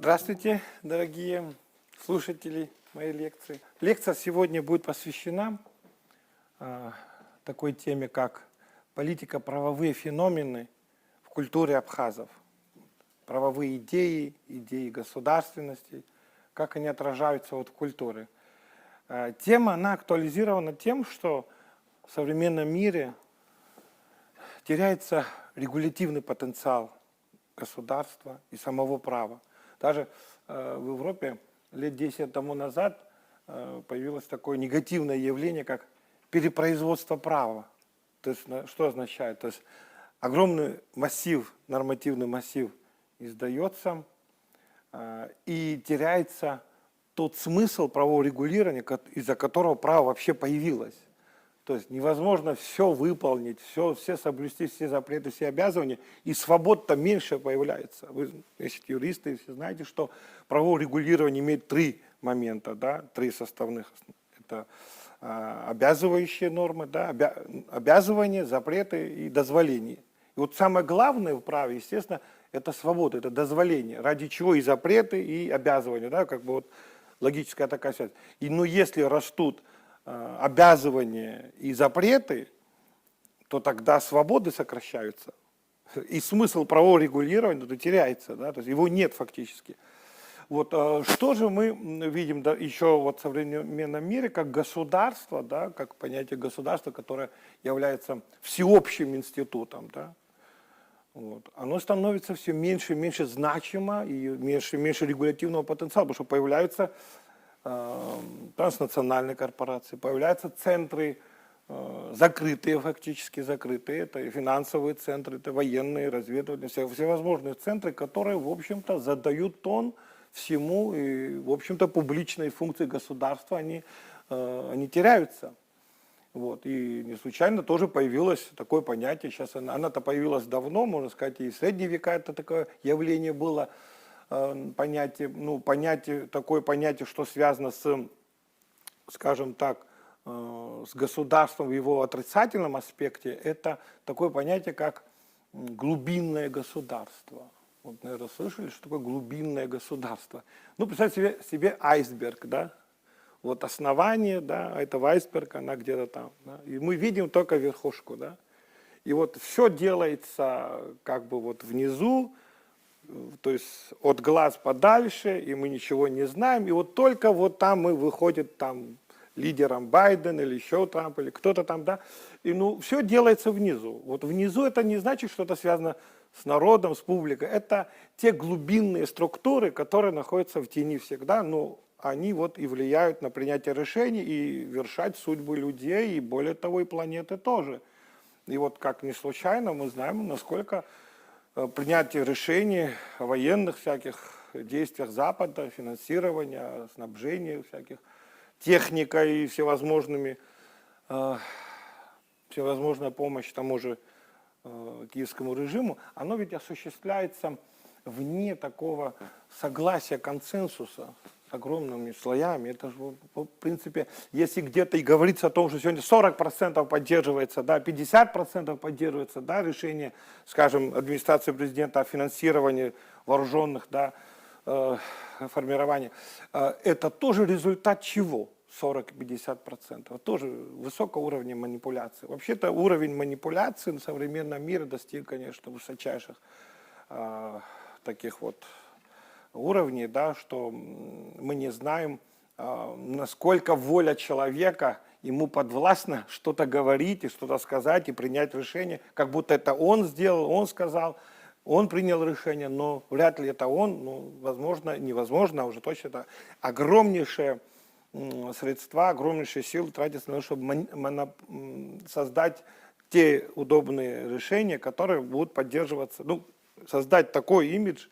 Здравствуйте, дорогие слушатели моей лекции. Лекция сегодня будет посвящена такой теме, как политико-правовые феномены в культуре абхазов. Правовые идеи, идеи государственности, как они отражаются в культуре. Тема, она актуализирована тем, что в современном мире теряется регулятивный потенциал государства и самого права. Даже в Европе лет 10 тому назад появилось такое негативное явление, как перепроизводство права. То есть, что означает? То есть огромный массив, нормативный массив издается, и теряется тот смысл правового регулирования, из-за которого право вообще появилось. То есть невозможно все выполнить, все соблюсти, все запреты, все обязывания, и свобод-то меньше появляется. Вы, если юристы, все знаете, что правовое регулирование имеет три момента, да, три составных. Это обязывающие нормы, да, обязывания, запреты и дозволения. И вот самое главное в праве, естественно, это свобода, это дозволение, ради чего и запреты, и обязывания, да, как бы вот логическая такая связь. И ну если растут обязывания и запреты, то тогда свободы сокращаются. И смысл правового регулирования теряется, да, то есть его нет фактически. Вот, что же мы видим еще вот в современном мире как государство, да, как понятие государства, которое является всеобщим институтом, да, вот, оно становится все меньше и меньше значимо и меньше и меньше регулятивного потенциала, потому что появляются транснациональные корпорации, появляются центры закрытые, фактически закрытые, это и финансовые центры, это военные, разведывательные, всевозможные центры, которые, в общем-то, задают тон всему, и, в общем-то, публичные функции государства, они теряются. Вот. И не случайно тоже появилось такое понятие, сейчас она-то появилась давно, можно сказать, и в средние века это такое явление было, такое понятие, что связано с, скажем так, с государством в его отрицательном аспекте, это такое понятие, как глубинное государство. Вот, наверное, слышали, что такое глубинное государство. Ну, представьте себе айсберг, да? Вот основание, да, этого айсберга, она где-то там. Да? И мы видим только верхушку, да? И вот все делается как бы вот внизу, то есть от глаз подальше, и мы ничего не знаем, и вот только вот там мы выходит там лидером Байден или еще Трамп, или кто-то там, да, и ну все делается внизу. Вот внизу это не значит, что это связано с народом, с публикой, это те глубинные структуры, которые находятся в тени всегда, но они вот и влияют на принятие решений и вершать судьбы людей, и более того, и планеты тоже. И вот как ни случайно мы знаем, насколько принятие решений о военных всяких действиях Запада, финансирования, снабжения всяких техникой и всевозможной помощи тому же киевскому режиму, оно ведь осуществляется вне такого согласия, консенсуса с огромными слоями. Это же, в принципе, если где-то и говорится о том, что сегодня 40% поддерживается, да, 50% поддерживается, да, решение, скажем, администрации президента о финансировании вооруженных, да, формирования, это тоже результат чего? 40-50%. Тоже высокого уровня манипуляции. Вообще-то уровень манипуляции на современном мире достиг, конечно, высочайших таких вот уровней, да, что мы не знаем, насколько воля человека ему подвластна что-то говорить и что-то сказать и принять решение, как будто это он сделал, он сказал, он принял решение, но вряд ли это он, ну, возможно, невозможно, а уже точно это огромнейшее средства, огромнейшие силы тратятся на то, чтобы создать те удобные решения, которые будут поддерживаться, ну, создать такой имидж,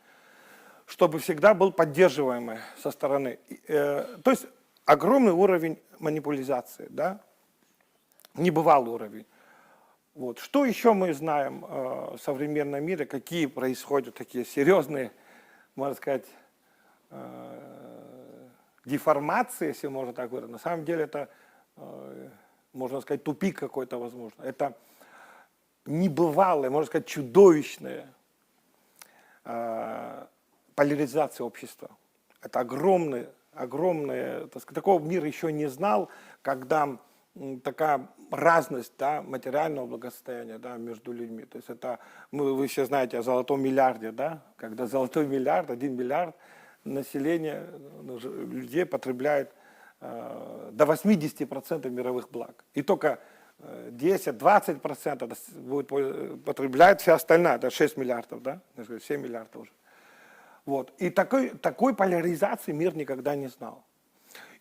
чтобы всегда был поддерживаемый со стороны. То есть огромный уровень манипуляции, да, небывалый уровень. Вот. Что еще мы знаем в современном мире, какие происходят такие серьезные, можно сказать, деформации, если можно так говорить. На самом деле это, можно сказать, тупик какой-то, возможно. Это небывалое, можно сказать, чудовищное поляризация общества. Это огромное, так сказать, такого мир еще не знал, когда такая разность, да, материального благосостояния, да, между людьми. То есть это, вы все знаете о золотом миллиарде, да, когда золотой миллиард, 1 миллиард населения, людей потребляет до 80% мировых благ. И только 10-20% будет потребляет вся остальная, это 6 миллиардов, да, 7 миллиардов уже. Вот. И такой поляризации мир никогда не знал.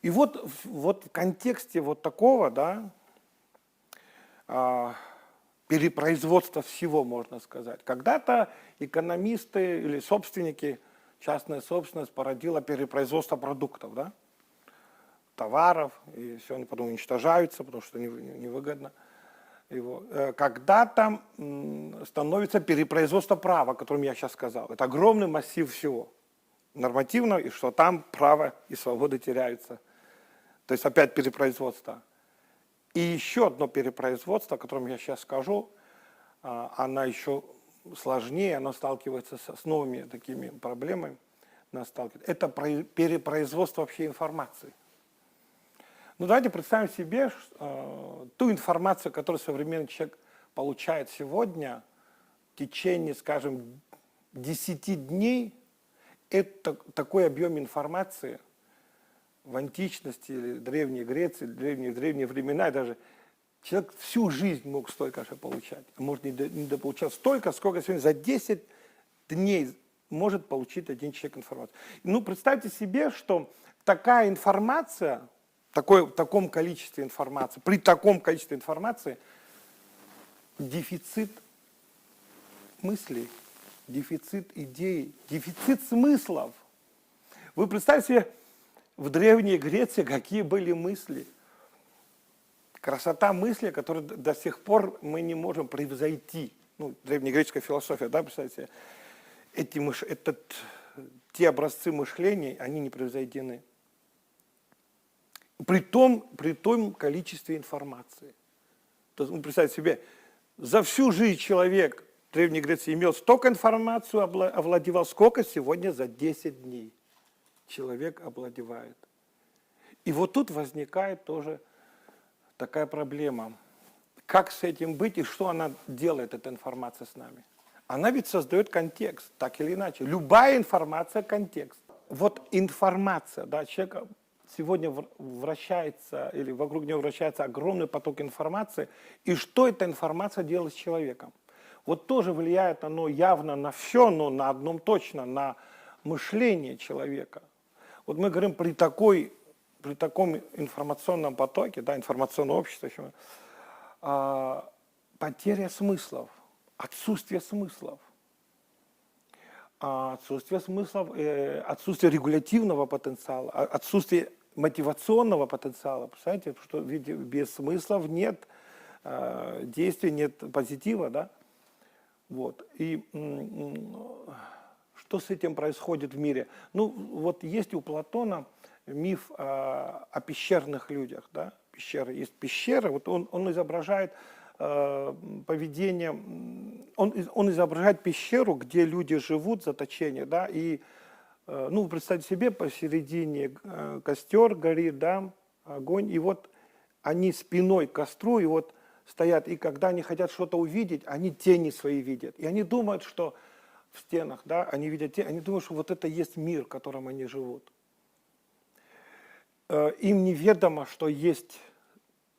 И вот в контексте вот такого, да, перепроизводства всего, можно сказать. Когда-то экономисты или собственники, частная собственность породила перепроизводство продуктов, да, товаров, и все они потом уничтожаются, потому что невыгодно. Когда-то становится перепроизводство права, о котором я сейчас сказал. Это огромный массив всего нормативного, и что там право и свободы теряются. То есть опять перепроизводство. И еще одно перепроизводство, о котором я сейчас скажу, оно еще сложнее, оно сталкивается с новыми такими проблемами. Это перепроизводство вообще информации. Ну, давайте представим себе ту информацию, которую современный человек получает сегодня в течение, скажем, 10 дней. Это такой объем информации в античности или Древней Греции, древние времена, даже человек всю жизнь мог столько же получать. Может, не дополучал столько, сколько сегодня за 10 дней может получить один человек информацию. Ну, представьте себе, что такая информация, в таком количестве информации, при таком количестве информации дефицит мыслей, дефицит идей, дефицит смыслов. Вы представьте себе, в Древней Греции какие были мысли. Красота мысли, которую до сих пор мы не можем превзойти. Ну, древнегреческая философия, да, представьте себе, те образцы мышления, они не превзойдены. При том количестве информации. То есть, представьте себе, за всю жизнь человек в Древней Греции имел столько информации, овладевал, сколько сегодня за 10 дней человек овладевает. И вот тут возникает тоже такая проблема. Как с этим быть и что она делает, эта информация с нами? Она ведь создает контекст, так или иначе. Любая информация – контекст. Вот информация, да, человек сегодня вращается, или вокруг него вращается огромный поток информации, и что эта информация делает с человеком? Вот тоже влияет оно явно на все, но на одном точно, на мышление человека. Вот мы говорим при таком информационном потоке, да, информационное общество, потеря смыслов, отсутствие смыслов. Отсутствие смыслов, отсутствие регулятивного потенциала, отсутствие мотивационного потенциала. Представляете, что без смыслов нет действия, нет позитива, да? Вот. И что с этим происходит в мире? Ну, вот есть у Платона миф о пещерных людях, да? Пещеры. Есть пещера, вот он изображает поведение, он изображает пещеру, где люди живут, заточение, да, и, ну, представьте себе, посередине костер горит, да, огонь, и вот они спиной к костру, и вот стоят, и когда они хотят что-то увидеть, они тени свои видят, и они думают, что в стенах, да, они видят тени, они думают, что вот это есть мир, в котором они живут. Им неведомо, что есть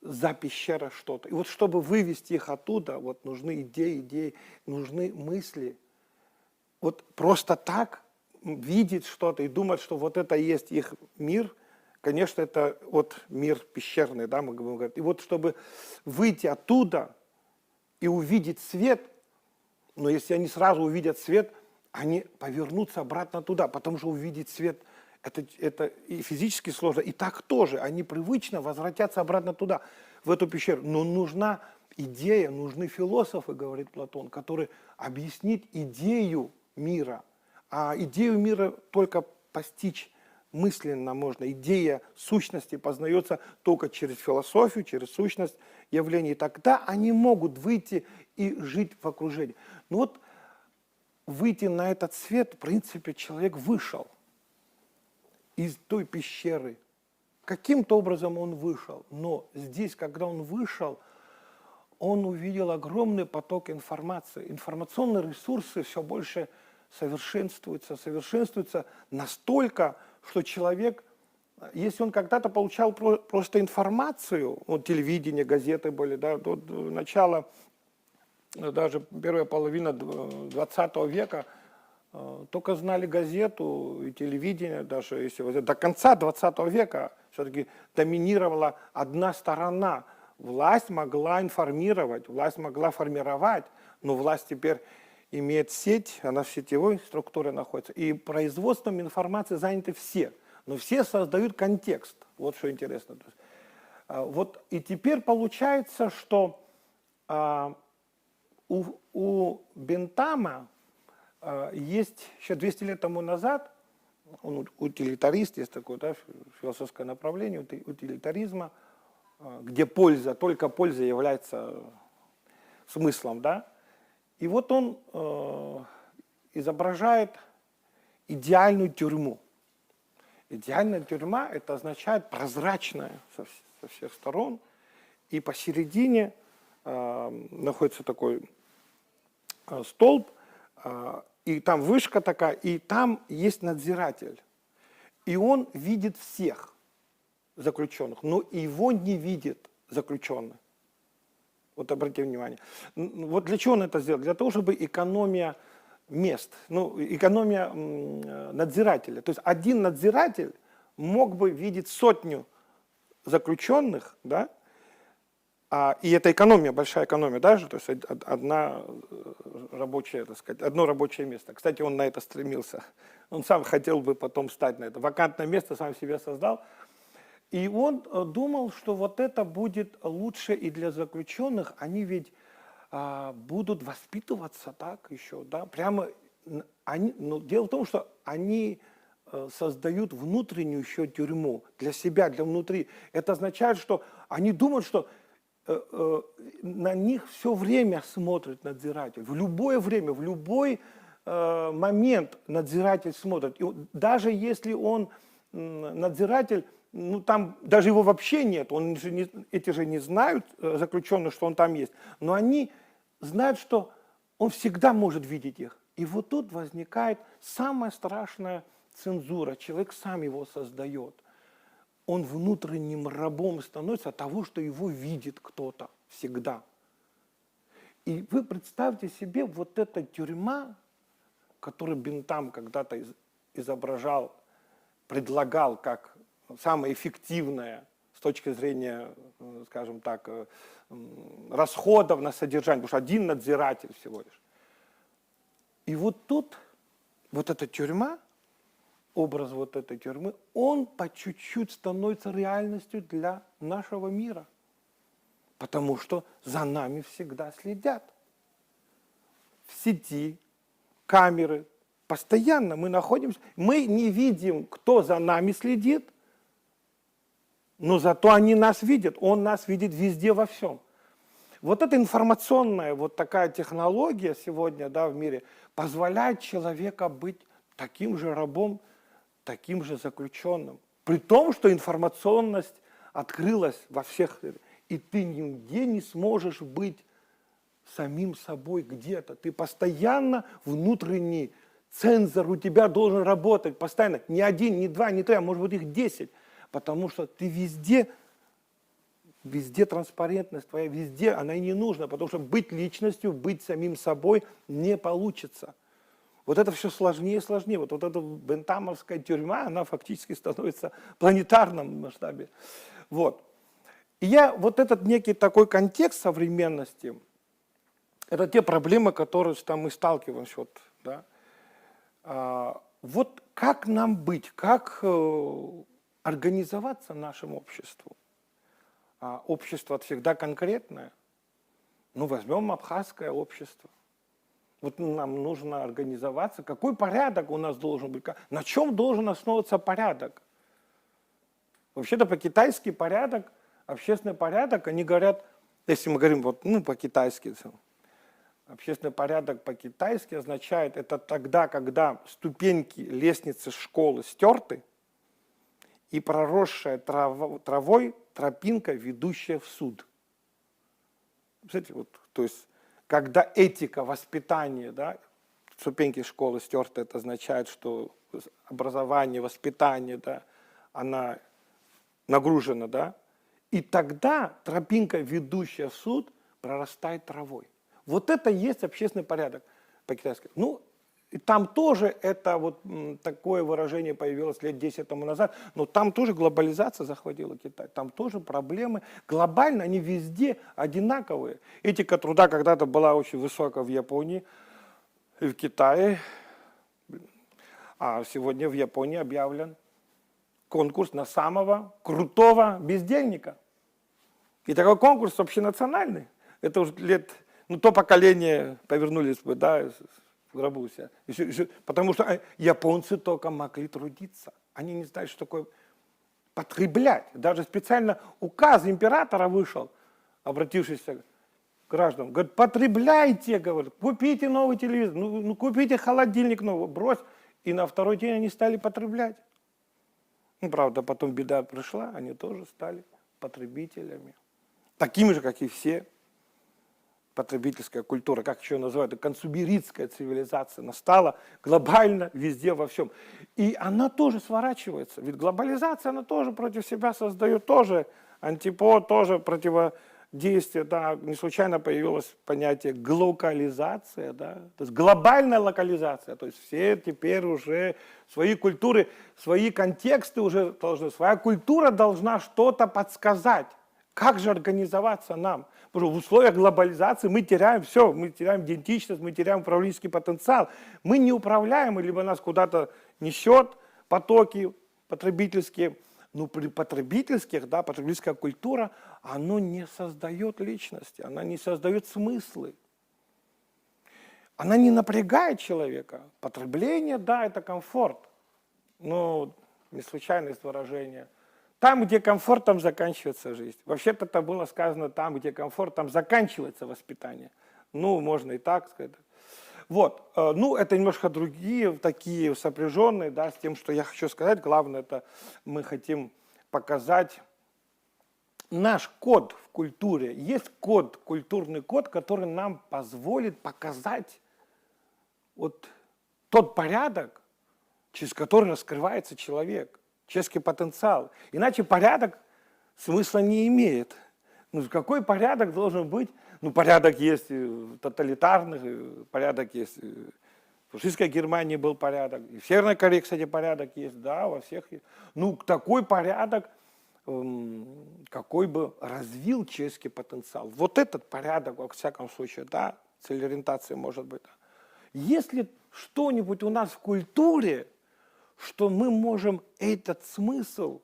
за пещерой что-то. И вот чтобы вывести их оттуда, вот нужны идеи, нужны мысли. Вот просто так видеть что-то и думать, что вот это и есть их мир, конечно, это вот мир пещерный, да, мы говорим. И вот чтобы выйти оттуда и увидеть свет, но если они сразу увидят свет, они повернутся обратно туда, потому что увидеть свет это и физически сложно, и так тоже. Они привычно возвратятся обратно туда, в эту пещеру. Но нужна идея, нужны философы, говорит Платон, которые объяснит идею мира. А идею мира только постичь мысленно можно. Идея сущности познается только через философию, через сущность явлений. И тогда они могут выйти и жить в окружении. Ну вот выйти на этот свет, в принципе, человек вышел из той пещеры. Каким-то образом он вышел. Но здесь, когда он вышел, он увидел огромный поток информации. Информационные ресурсы все больше совершенствуются настолько, что человек, если он когда-то получал просто информацию, вот телевидение, газеты были, да, до начала, даже первая половина 20 века, только знали газету и телевидение, даже если вот до конца 20 века все-таки доминировала одна сторона. Власть могла информировать, власть могла формировать, но власть теперь имеет сеть, она в сетевой структуре находится, и производством информации заняты все, но все создают контекст, вот что интересно. Вот, и теперь получается, что у Бентама есть еще 200 лет тому назад, он утилитарист, есть такое, да, философское направление утилитаризма, где польза, только польза является смыслом, да. И вот он изображает идеальную тюрьму. Идеальная тюрьма – это означает прозрачная со всех сторон, и посередине находится такой столб, и там вышка такая, и там есть надзиратель. И он видит всех заключенных, но его не видит заключенный. Вот обратите внимание. Вот для чего он это сделал? Для того, чтобы экономия мест, экономия надзирателя. То есть один надзиратель мог бы видеть сотню заключенных, да, и это экономия, большая экономия даже, то есть одно рабочее место. Кстати, он на это стремился. Он сам хотел бы потом стать на это. Вакантное место сам себе создал. И он думал, что вот это будет лучше и для заключенных. Они ведь будут воспитываться так еще, да, прямо. Но дело в том, что они создают внутреннюю еще тюрьму для себя, для внутри. Это означает, что они думают, что на них все время смотрит надзиратель. В любое время, в любой момент надзиратель смотрит. И даже если он надзиратель, там даже его вообще нет, эти же не знают, заключенные, что он там есть, но они знают, что он всегда может видеть их. И вот тут возникает самая страшная цензура. Человек сам его создает. Он внутренним рабом становится от того, что его видит кто-то всегда. И вы представьте себе вот эта тюрьма, которую Бентам когда-то изображал, предлагал как самое эффективное с точки зрения, скажем так, расходов на содержание, потому что один надзиратель всего лишь. И вот тут, вот эта тюрьма, образ вот этой тюрьмы, он по чуть-чуть становится реальностью для нашего мира. Потому что за нами всегда следят. В сети, камеры, постоянно мы находимся, мы не видим, кто за нами следит, но зато они нас видят, он нас видит везде, во всем. Вот эта информационная вот такая технология сегодня, да, в мире позволяет человеку быть таким же рабом, таким же заключенным. При том, что информационность открылась во всех, и ты нигде не сможешь быть самим собой где-то. Ты постоянно внутренний цензор у тебя должен работать постоянно. Не один, не два, не три, а может быть их 10. Потому что ты везде транспарентность твоя, везде она и не нужна. Потому что быть личностью, быть самим собой не получится. Вот это все сложнее и сложнее. Вот эта бентамовская тюрьма, она фактически становится в планетарном масштабе. Вот. И вот этот некий такой контекст современности, это те проблемы, которые там мы сталкиваемся. Вот, да. Вот как нам быть, как организоваться нашему обществу? Общество всегда конкретное. Возьмем абхазское общество. Вот нам нужно организоваться. Какой порядок у нас должен быть? На чем должен основываться порядок? Вообще-то по-китайски порядок, общественный порядок, они говорят, если мы говорим вот, по-китайски, Общественный порядок по-китайски означает, это тогда, когда ступеньки лестницы школы стерты, и проросшая травой тропинка, ведущая в суд. Знаете, вот, то есть, когда этика, воспитание, да, ступеньки школы стерты, это означает, что образование, воспитание, да, она нагружена, да, и тогда тропинка, ведущая в суд, прорастает травой. Вот это и есть общественный порядок по-китайски. Ну, и там тоже это вот такое выражение появилось лет 10 тому назад, но там тоже глобализация захватила Китай, там тоже проблемы глобально, они везде одинаковые. Этика труда когда-то была очень высокая в Японии и в Китае, а сегодня в Японии объявлен конкурс на самого крутого бездельника. И такой конкурс общенациональный. Это уже лет, ну то поколение повернулись бы, да, в гробу себя. Потому что японцы только могли трудиться. Они не знали, что такое потреблять. Даже специально указ императора вышел, обратившийся к гражданам. Говорит, потребляйте, говорит, купите новый телевизор, ну купите холодильник новый, брось. И на второй день они стали потреблять. Ну, правда, потом беда пришла, они тоже стали потребителями. Такими же, как и все. Потребительская культура, как еще называют, консумеристская цивилизация настала глобально везде, во всем. И она тоже сворачивается. Ведь глобализация, она тоже против себя создает тоже антипод, тоже противодействие. Да. Не случайно появилось понятие глокализация, да. То есть глобальная локализация. То есть все теперь уже свои культуры, свои контексты уже должны, своя культура должна что-то подсказать. Как же организоваться нам? Потому что в условиях глобализации мы теряем все, мы теряем идентичность, мы теряем управленческий потенциал. Мы неуправляемы, либо нас куда-то несет потоки потребительские. Но при потребительских, да, потребительская культура, она не создает личности, она не создает смыслы. Она не напрягает человека. Потребление, да, это комфорт. Но не случайность выражения. Там, где комфорт, там заканчивается жизнь. Вообще-то это было сказано, там, где комфорт, там заканчивается воспитание. Ну, можно и так сказать. Вот, ну, это немножко другие, такие сопряженные, да, с тем, что я хочу сказать. Главное, это мы хотим показать наш код в культуре. Есть код, культурный код, который нам позволит показать вот тот порядок, через который раскрывается человек. Человеческий потенциал. Иначе порядок смысла не имеет. Ну, какой порядок должен быть? Ну, порядок есть в тоталитарных, порядок есть в фашистской Германии был порядок, и в Северной Корее, кстати, порядок есть, да, во всех. Ну, такой порядок, какой бы развил человеческий потенциал. Вот этот порядок, во всяком случае, да, целеориентация может быть. Если что-нибудь у нас в культуре, что мы можем этот смысл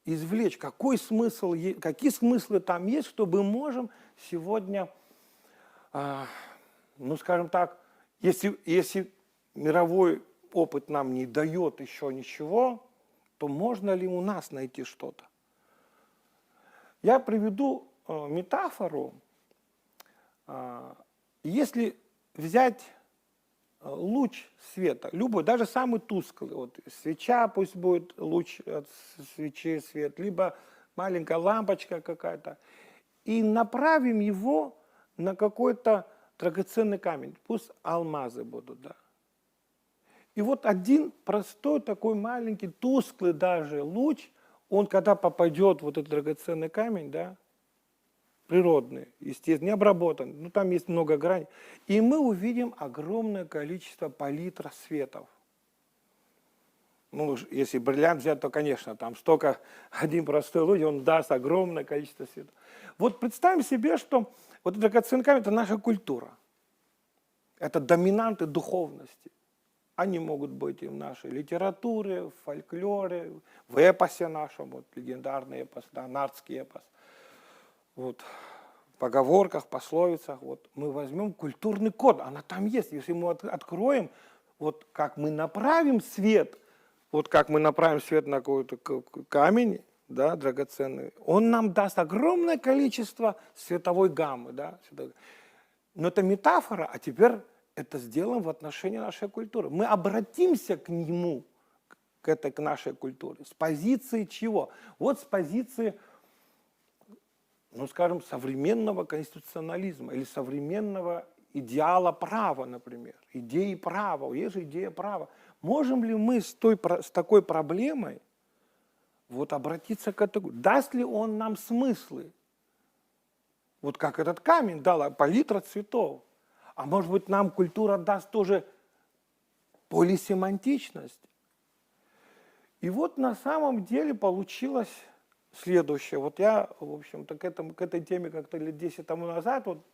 извлечь, какой смысл, какие смыслы там есть, что мы можем сегодня, ну скажем так, если мировой опыт нам не дает еще ничего, то можно ли у нас найти что-то? Я приведу метафору. Если взять луч света, любой, даже самый тусклый, вот свеча пусть будет луч от свечи свет, либо маленькая лампочка какая-то, и направим его на какой-то драгоценный камень, пусть алмазы будут, да. И вот один простой такой маленький, тусклый даже луч, он когда попадет в вот этот драгоценный камень, да, природный, естественно, не обработан, ну там есть много граней, и мы увидим огромное количество палитра светов. Ну, если бриллиант взять, то, конечно, там столько, один простой луч, он даст огромное количество светов. Вот представим себе, что вот этот драгоценный камень – это наша культура, это доминанты духовности. Они могут быть и в нашей литературе, в фольклоре, в эпосе нашем, вот легендарный эпос, да, нардский эпос. Вот, в поговорках, пословицах, вот мы возьмем культурный код, она там есть. Если мы откроем, вот как мы направим свет, вот как мы направим свет на какой-то камень, да, драгоценный, он нам даст огромное количество световой гаммы, да. Но это метафора, а теперь это сделаем в отношении нашей культуры. Мы обратимся к нему, к нашей культуре. С позиции чего? Вот с позиции, ну, скажем, современного конституционализма или современного идеала права, например. Идеи права. Есть же идея права. Можем ли мы с такой проблемой вот обратиться к этому? Даст ли он нам смыслы? Вот как этот камень дала палитра цветов. А может быть, нам культура даст тоже полисемантичность? И вот на самом деле получилось следующее. Вот я, в общем-то, к этой теме как-то лет 10 тому назад, вот,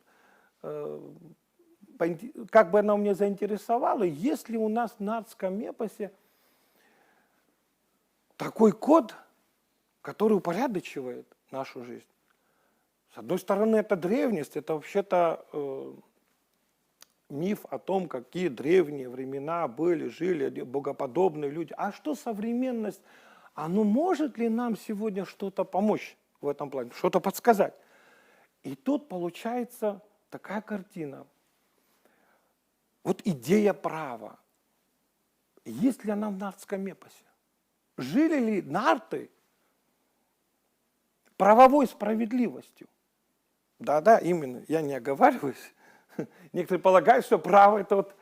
как бы она меня заинтересовала, есть ли у нас в нардском эпосе такой код, который упорядочивает нашу жизнь. С одной стороны, это древность, это вообще-то миф о том, какие древние времена были, жили богоподобные люди. А что современность? А ну может ли нам сегодня что-то помочь в этом плане, что-то подсказать? И тут получается такая картина. Вот идея права. Есть ли она в нардском эпосе? Жили ли нарты правовой справедливостью? Да, именно, я не оговариваюсь. Некоторые полагают, что право – это вот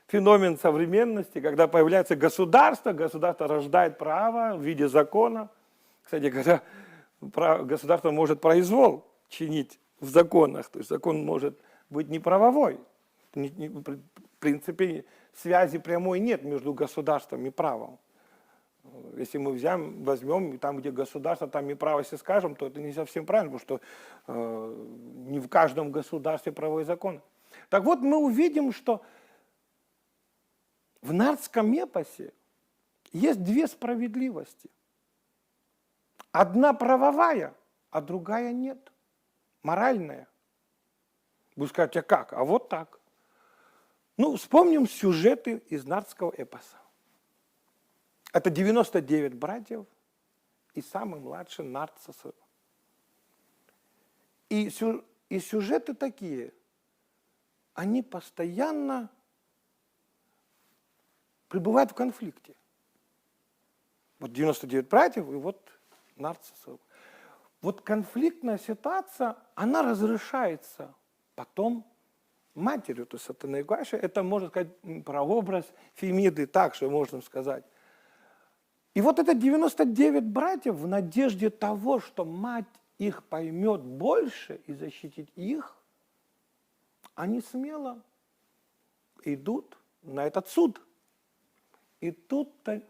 феномен современности, когда появляется государство, государство рождает право в виде закона. Кстати говоря, государство может произвол чинить в законах, то есть закон может быть не правовой. В принципе, связи прямой нет между государством и правом. Если мы возьмем, там, где государство, там и право, если скажем, то это не совсем правильно, потому что не в каждом государстве правовой закон. Так вот, мы увидим, что в нардском эпосе есть две справедливости. Одна правовая, а другая нет. Моральная. Вы скажете, а как? А вот так. Ну, вспомним сюжеты из нардского эпоса. Это 99 братьев и самый младший нард Сосо. И сюжеты такие, они постоянно пребывают в конфликте. Вот 99 братьев и вот нард Сосо. Вот конфликтная ситуация, она разрешается потом матерью, то есть это наиграйше, это, можно сказать, прообраз Фемиды, так что можно сказать. И вот это 99 братьев в надежде того, что мать их поймет больше и защитит их, они смело идут на этот суд. И тут-то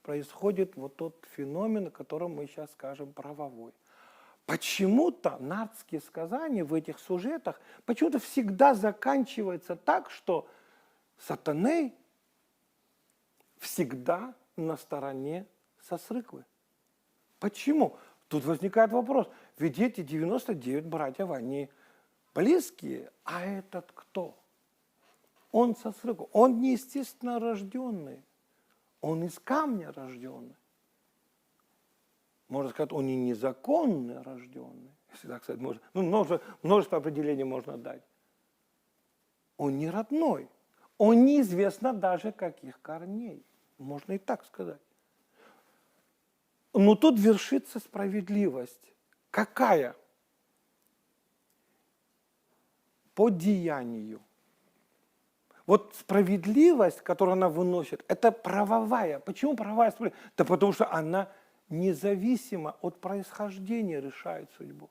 происходит вот тот феномен, о котором мы сейчас скажем, правовой. Почему-то нардские сказания в этих сюжетах почему-то всегда заканчиваются так, что Сатаней всегда на стороне Сосрыквы. Почему? Тут возникает вопрос. Ведь эти 99 братьев, они близкие, а этот кто? Он Сосрыква. Он не естественно рожденный. Он из камня рожденный. Можно сказать, он и незаконно рожденный. Если так сказать, можно. Ну, множество определений можно дать. Он не родной. Он неизвестно даже каких корней. Можно и так сказать. Но тут вершится справедливость. Какая? По деянию. Вот справедливость, которую она выносит, это правовая. Почему правовая справедливость? Да потому что она независимо от происхождения решает судьбу.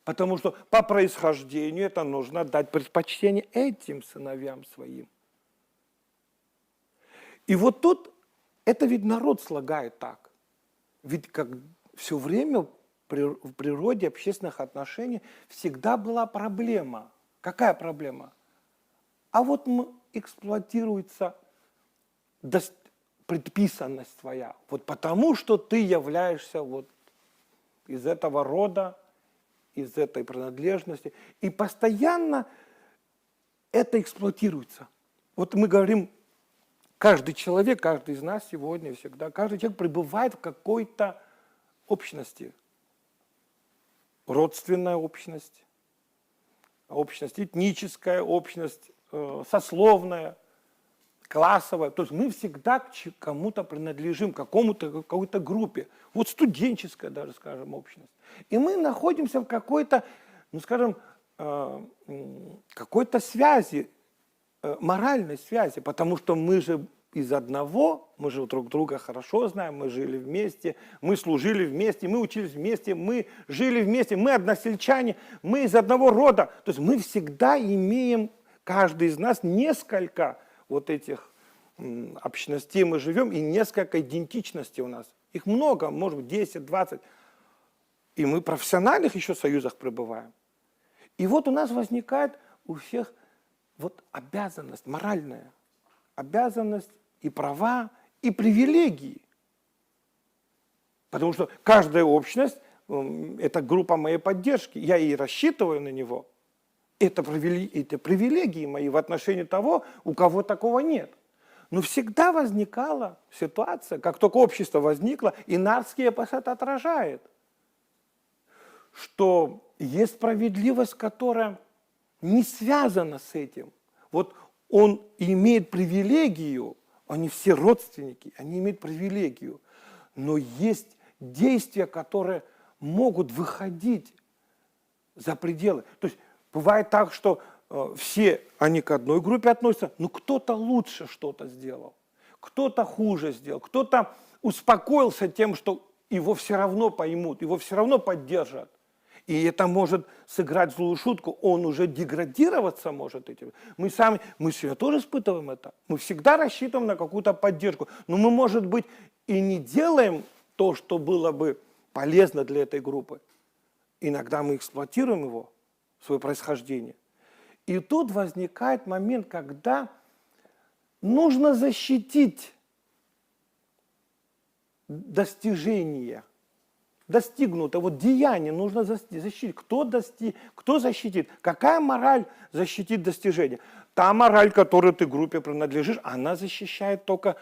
Потому что по происхождению это нужно дать предпочтение этим сыновьям своим. И вот тут, это ведь народ слагает так. Ведь как все время в природе общественных отношений всегда была проблема. Какая проблема? А вот эксплуатируется предписанность твоя. Вот потому, что ты являешься вот из этого рода, из этой принадлежности. И постоянно это эксплуатируется. Вот мы говорим, каждый человек, каждый из нас сегодня, всегда, каждый человек пребывает в какой-то общности. Родственная общность, общность этническая, общность сословная, классовая. То есть мы всегда к кому-то принадлежим, какой-то группе. Вот студенческая даже, скажем, общность. И мы находимся в какой-то, ну, скажем, какой-то связи, моральной связи, потому что мы же из одного, мы же друг друга хорошо знаем, мы жили вместе, мы служили вместе, мы учились вместе, мы жили вместе, мы односельчане, мы из одного рода. То есть мы всегда имеем, каждый из нас, несколько вот этих общностей мы живем, и несколько идентичностей у нас. Их много, может быть, 10, 20. И мы в профессиональных еще союзах пребываем. И вот у нас возникает у всех вот обязанность, моральная обязанность и права, и привилегии. Потому что каждая общность – это группа моей поддержки, я и рассчитываю на него. Это привилегии мои в отношении того, у кого такого нет. Но всегда возникала ситуация, как только общество возникло, и Нартский эпос это отражает, что есть справедливость, которая не связана с этим. Вот он имеет привилегию, они все родственники, они имеют привилегию, но есть действия, которые могут выходить за пределы. То есть бывает так, что все они к одной группе относятся, но кто-то лучше что-то сделал, кто-то хуже сделал, кто-то успокоился тем, что его все равно поймут, его все равно поддержат. И это может сыграть злую шутку, он уже деградироваться может этим. Мы себя тоже испытываем это. Мы всегда рассчитываем на какую-то поддержку. Но мы, может быть, и не делаем то, что было бы полезно для этой группы. Иногда мы эксплуатируем его, свое происхождение. И тут возникает момент, когда нужно защитить достижение. Достигнуто, вот деяние нужно защитить. Кто защитит? Какая мораль защитит достижение? Та мораль, которой ты группе принадлежишь, она защищает только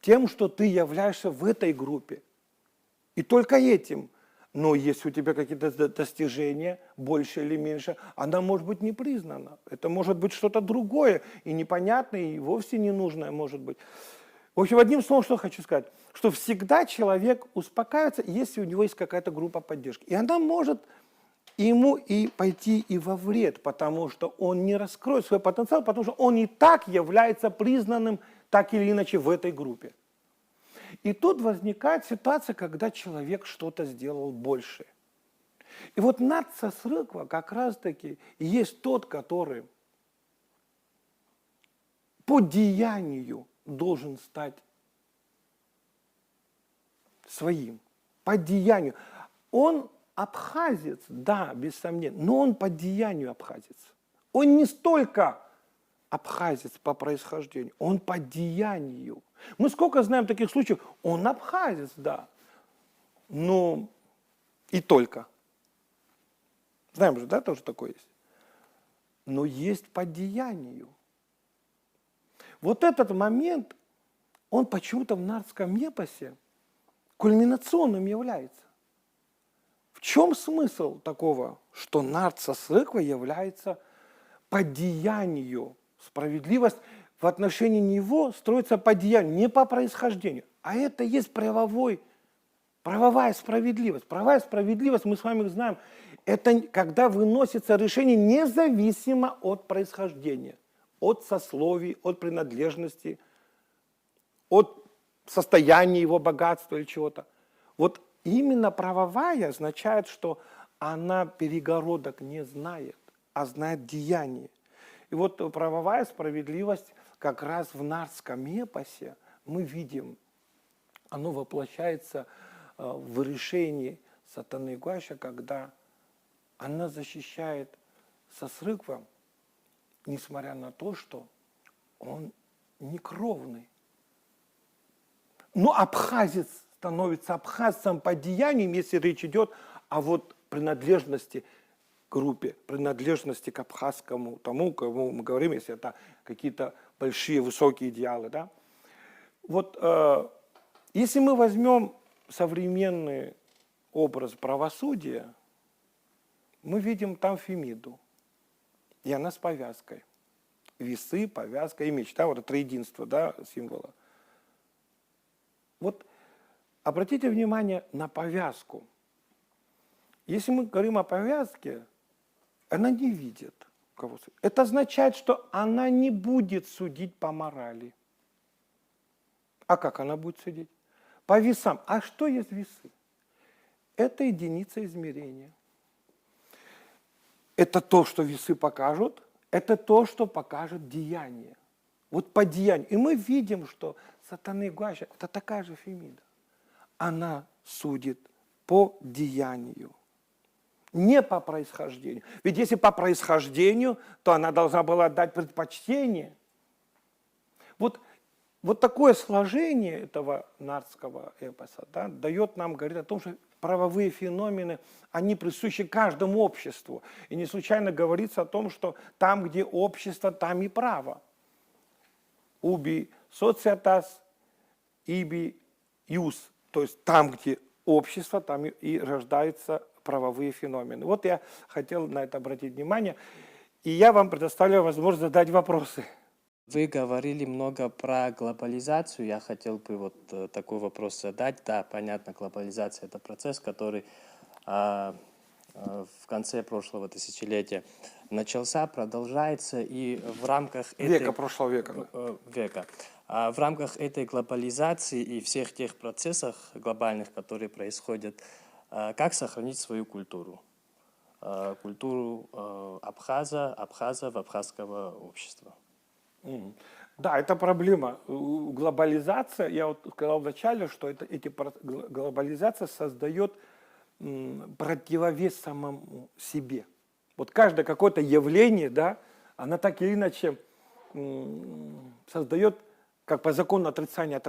тем, что ты являешься в этой группе. И только этим. Но если у тебя какие-то достижения, больше или меньше, она может быть не признана. Это может быть что-то другое, и непонятное, и вовсе ненужное может быть. В общем, одним словом, что хочу сказать, что всегда человек успокаивается, если у него есть какая-то группа поддержки. И она может ему и пойти и во вред, потому что он не раскроет свой потенциал, потому что он и так является признанным так или иначе в этой группе. И тут возникает ситуация, когда человек что-то сделал больше. И вот Натса Срыква как раз-таки есть тот, который по деянию должен стать своим, по деянию. Он абхазец, да, без сомнения, но он по деянию абхазец. Он не столько абхазец по происхождению, он по деянию. Мы сколько знаем таких случаев, он абхазец, да, но и только. Знаем же, да, тоже такое есть. Но есть по деянию. Вот этот момент, он почему-то в Нартском эпосе кульминационным является. В чем смысл такого, что Нартса Срыква является по деянию? Справедливость в отношении него строится по деянию, не по происхождению. А это есть правовая справедливость. Правовая справедливость, мы с вами знаем, это когда выносится решение независимо от происхождения, от сословий, от принадлежности, от состояния его богатства или чего-то. Вот именно правовая означает, что она перегородок не знает, а знает деяние. И вот правовая справедливость как раз в Нартском эпосе мы видим, оно воплощается в решении Сатаны Гуаша, когда она защищает Сосрыква, несмотря на то, что он не кровный. Но абхазец становится абхазцем по деяниям, если речь идет о вот принадлежности к группе, принадлежности к абхазскому тому, кому мы говорим, если это какие-то большие, высокие идеалы. Да? Вот если мы возьмем современный образ правосудия, мы видим там Фемиду, и она с повязкой. Весы, повязка и меч, да, вот это троединство, да, символа. Вот обратите внимание на повязку. Если мы говорим о повязке, она не видит кого. Это означает, что она не будет судить по морали. А как она будет судить? По весам. А что есть весы? Это единица измерения. Это то, что весы покажут, это то, что покажет деяние. Вот по деянию. И мы видим, что сатаны Гуаща – это такая же Фемида. Она судит по деянию, не по происхождению. Ведь если по происхождению, то она должна была отдать предпочтение. Вот такое сложение этого нардского эпоса, да, дает нам, говорит о том, что правовые феномены, они присущи каждому обществу. И не случайно говорится о том, что там, где общество, там и право. Уби социатас, иби юс. То есть там, где общество, там и рождаются правовые феномены. Вот я хотел на это обратить внимание. И я вам предоставляю возможность задать вопросы. Вы говорили много про глобализацию. Я хотел бы вот такой вопрос задать. Да, понятно, глобализация – это процесс, который в конце прошлого тысячелетия начался, продолжается, и в рамках прошлого века. В рамках этой глобализации и всех тех процессов глобальных, которые происходят, как сохранить свою культуру? Культуру абхазов, абхазского общества. Да, это проблема. Глобализация, я вот сказал вначале, что глобализация создает противовес самому себе. Вот каждое какое-то явление, да, она так или иначе создает, как по закону отрицания,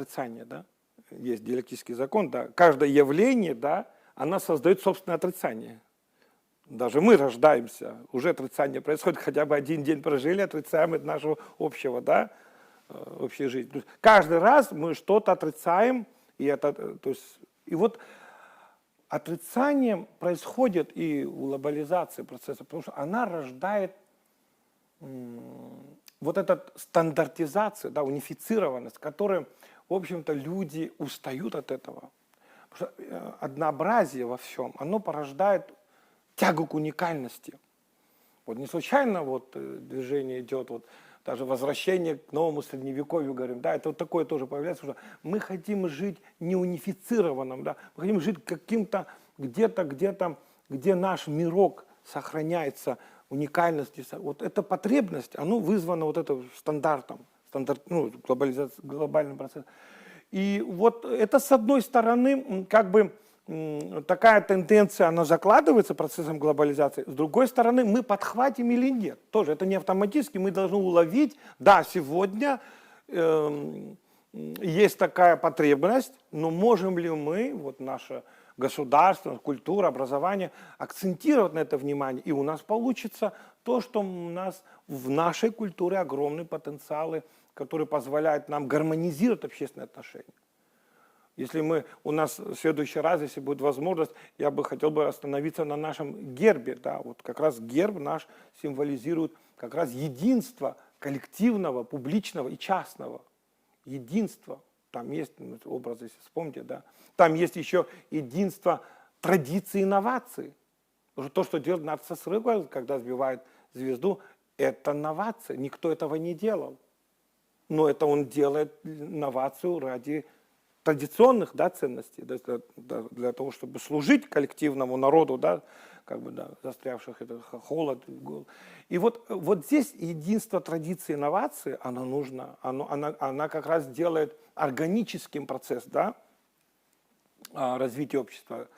да, есть диалектический закон, да, каждое явление, да, она создает собственное отрицание. Даже мы рождаемся, уже отрицание происходит, хотя бы один день прожили, отрицаем от нашего общего, да, общей жизни. То есть каждый раз мы что-то отрицаем, и вот отрицание происходит и у глобализации процесса, потому что она рождает вот эту стандартизацию, да, унифицированность, которой, в общем-то, люди устают от этого. Потому что однообразие во всем, оно порождает тягу к уникальности. Вот не случайно вот движение идет, вот даже возвращение к новому средневековью, говорим, да, это вот такое тоже появляется, что мы хотим жить не унифицированным, да, мы хотим жить каким-то где-то, где наш мирок сохраняется, уникальность. Вот эта потребность, она вызвана вот этим глобальным процессом. И вот это, с одной стороны, как бы такая тенденция, она закладывается процессом глобализации. С другой стороны, мы подхватим или нет. Тоже это не автоматически, мы должны уловить, да, сегодня есть такая потребность, но можем ли мы, вот наше государство, культура, образование, акцентировать на это внимание, и у нас получится то, что у нас в нашей культуре огромные потенциалы, которые позволяют нам гармонизировать общественные отношения. Если у нас в следующий раз, если будет возможность, я бы хотел бы остановиться на нашем гербе. Да, вот как раз герб наш символизирует как раз единство коллективного, публичного и частного. Единство. Там есть образы, если вспомните, да. Там есть еще единство традиций и инноваций. Потому что то, что делает Нарцисс Рыгвальд, когда сбивает звезду, это новация. Никто этого не делал. Но это он делает инновацию ради традиционных, да, ценностей, для того, чтобы служить коллективному народу, да, как бы, да, застрявших это холод. И вот здесь единство традиции и инновации, оно нужно, она как раз делает органическим процесс, да, развития общества.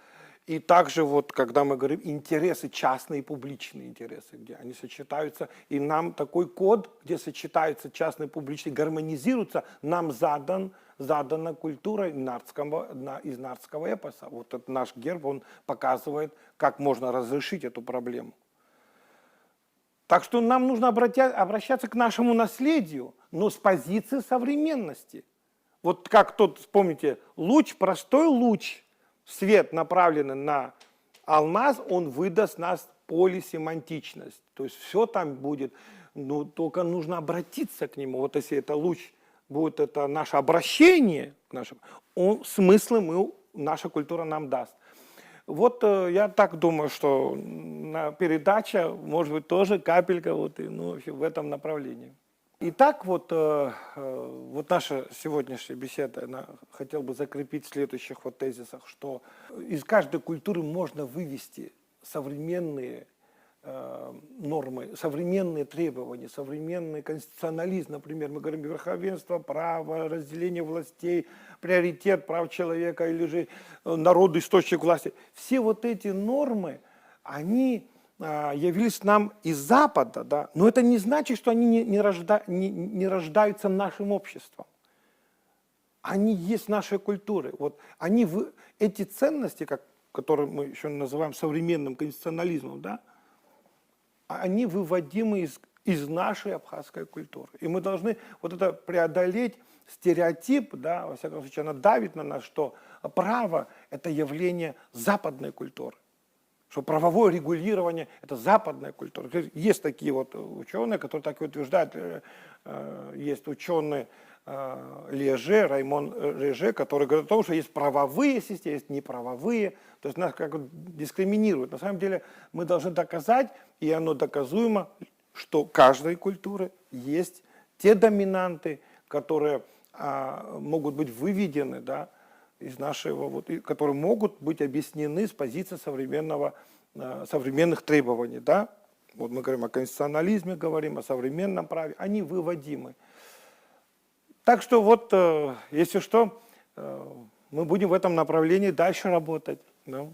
И также вот, когда мы говорим интересы, частные и публичные интересы, где они сочетаются, и нам такой код, где сочетаются частные и публичные, гармонизируются, нам задана культура из нардского эпоса. Вот этот наш герб, он показывает, как можно разрешить эту проблему. Так что нам нужно обращаться к нашему наследию, но с позиции современности. Вот как тот, вспомните, луч, простой луч, свет, направленный на алмаз, он выдаст нас полисемантичность. То есть все там будет, ну, только нужно обратиться к нему. Вот если это луч будет, это наше обращение к нашему, смыслы наша культура нам даст. Вот я так думаю, что передача, может быть, тоже капелька вот, ну, вообще в этом направлении. Итак, вот наша сегодняшняя беседа, она хотел бы закрепить в следующих вот тезисах, что из каждой культуры можно вывести современные нормы, современные требования, современный конституционализм, например, мы говорим верховенство права, разделение властей, приоритет прав человека или же народ источник власти. Все вот эти нормы, они явились нам из Запада, да, но это не значит, что они не рождаются нашим обществом. Они есть нашей культуры. Вот эти ценности, которые мы еще называем современным конституционализмом, да, они выводимы из нашей абхазской культуры. И мы должны вот это преодолеть стереотип, да, во всяком случае, она давит на нас, что право – это явление западной культуры. Что правовое регулирование – это западная культура. Есть такие вот ученые, которые так и утверждают. Есть ученый Леже, Раймон Леже, который говорит о том, что есть правовые системы, есть неправовые. То есть нас как бы дискриминируют. На самом деле мы должны доказать, и оно доказуемо, что у каждой культуры есть те доминанты, которые могут быть выведены, да, из нашего, вот, которые могут быть объяснены с позиции современных требований. Да? Вот мы говорим о конституционализме, говорим о современном праве, они выводимы. Так что вот, если что, мы будем в этом направлении дальше работать. Да?